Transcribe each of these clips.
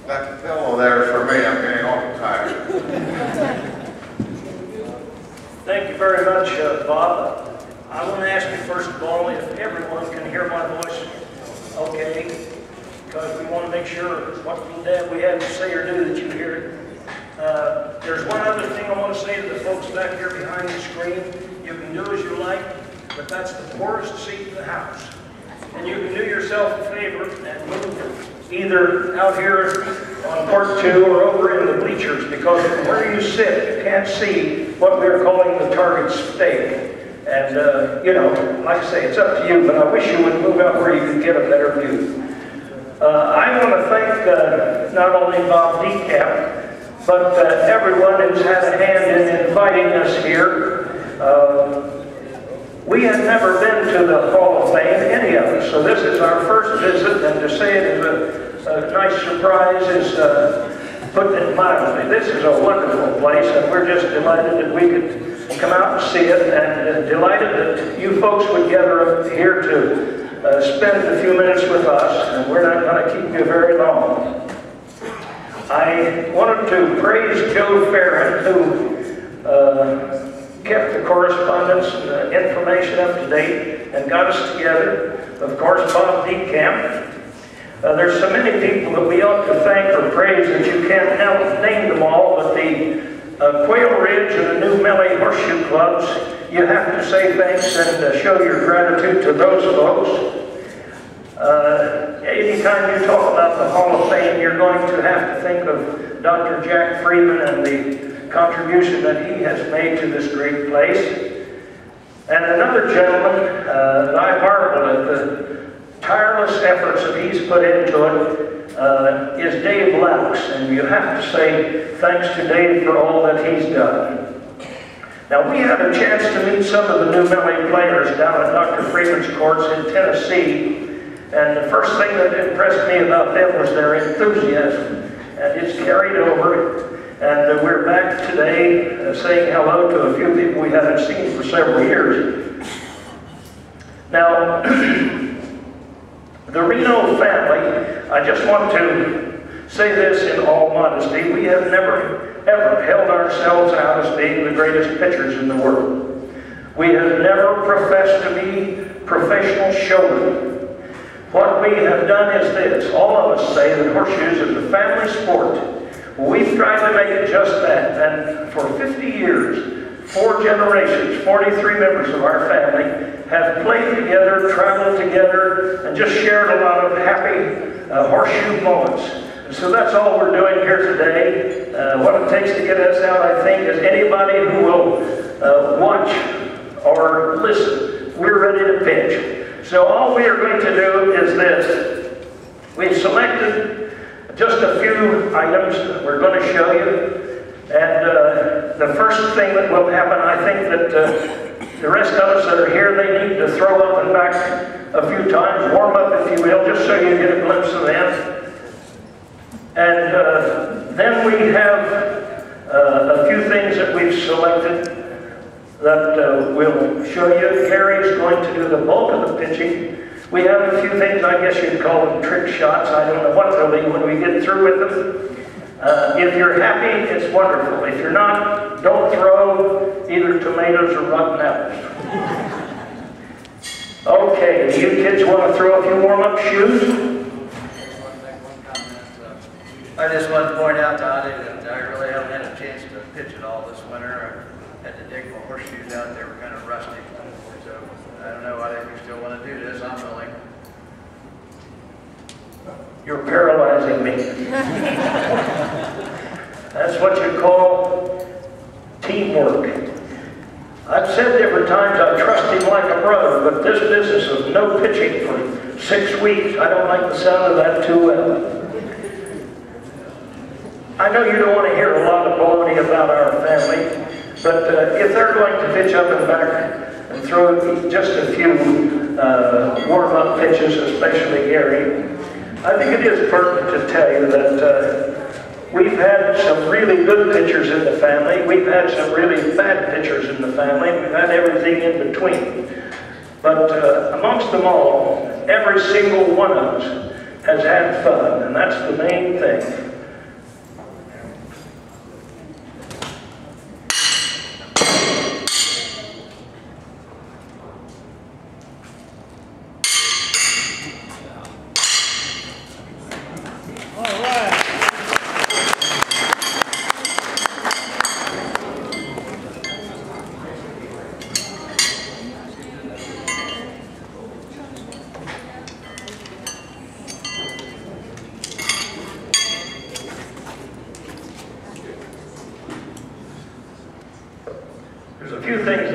That pillow there is for me. I'm getting awful tired. Thank you very much, Bob. I want to ask you first of all if everyone can hear my voice okay, because we want to make sure what we have to say or do that you hear it. There's one other thing I want to say to the folks back here behind the screen. You can do as you like, but that's the poorest seat in the house. And you can do yourself a favor and move either out here on Court 2 or over in the bleachers, because from where you sit, you can't see what we're calling the target stake. And, you know, like I say, it's up to you, but I wish you would move out where you could get a better view. I want to thank not only Bob DeCamp, but everyone who's had a hand in inviting us here. We had never been to the Hall of Fame, any of us, so this is our first visit, and to say it is a nice surprise is putting it mildly. This is a wonderful place, and we're just delighted that we could come out and see it, and delighted that you folks would gather up here to spend a few minutes with us, and we're not going to keep you very long. I wanted to praise Joe Farron, who kept the correspondence and the information up to date and got us together. Of course, Bob DeCamp. There's so many people that we ought to thank or praise that you can't name them all, but the Quail Ridge and the New Melly Horseshoe Clubs, you have to say thanks and show your gratitude to those folks. Anytime you talk about the Hall of Fame, you're going to have to think of Dr. Jack Freeman and the contribution that he has made to this great place. And another gentleman that I marvel at the tireless efforts that he's put into it is Dave Laux, and you have to say thanks to Dave for all that he's done. Now, we had a chance to meet some of the New Melly players down at Dr. Freeman's courts in Tennessee, and the first thing that impressed me about them was their enthusiasm, and it's carried over. And we're back today saying hello to a few people we haven't seen for several years. Now, the Reno family, I just want to say this in all modesty, we have never, ever held ourselves out as being the greatest pitchers in the world. We have never professed to be professional showmen. What we have done is this. All of us say that horseshoes is a family sport. We've tried to make it just that, and for 50 years, 4 generations, 43 members of our family have played together, traveled together, and just shared a lot of happy horseshoe moments. And so that's all we're doing here today. What it takes to get us out, I think, is anybody who will watch or listen. We're ready to pitch. So all we are going to do is this. We've selected just a few items that we're going to show you. And the first thing that will happen, I think that the rest of us that are here, they need to throw up and back a few times, warm up if you will, just so you get a glimpse of them. And then we have a few things that we've selected that we'll show you. Gary's going to do the bulk of the pitching. We have a few things, I guess you'd call them trick shots. I don't know what they'll be when we get through with them. If you're happy, it's wonderful. If you're not, don't throw either tomatoes or rotten apples. Okay, do you kids want to throw a few warm-up shoes? I just want to point out, Todd, that I really haven't had a chance to pitch it all this winter. I had to dig my horseshoes out. They were kind of rusty. So I don't know. I think we still want to do this. I'm willing. You're paralyzing me. That's what you call teamwork. I've said different times I trust him like a brother, but this business of no pitching for 6 weeks, I don't like the sound of that too well. I know you don't want to hear a lot of baloney about our family, but if they're going to pitch up and back and throw just a few warm-up pitches, especially Gary, I think it is pertinent to tell you that we've had some really good pitchers in the family. We've had some really bad pitchers in the family. We've had everything in between. But amongst them all, every single one of us has had fun, and that's the main thing.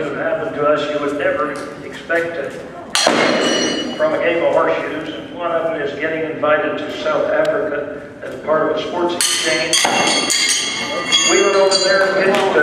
have happened to us you would never expect to happen from a game of horseshoes. And one of them is getting invited to South Africa as part of a sports exchange. We went over there and pitched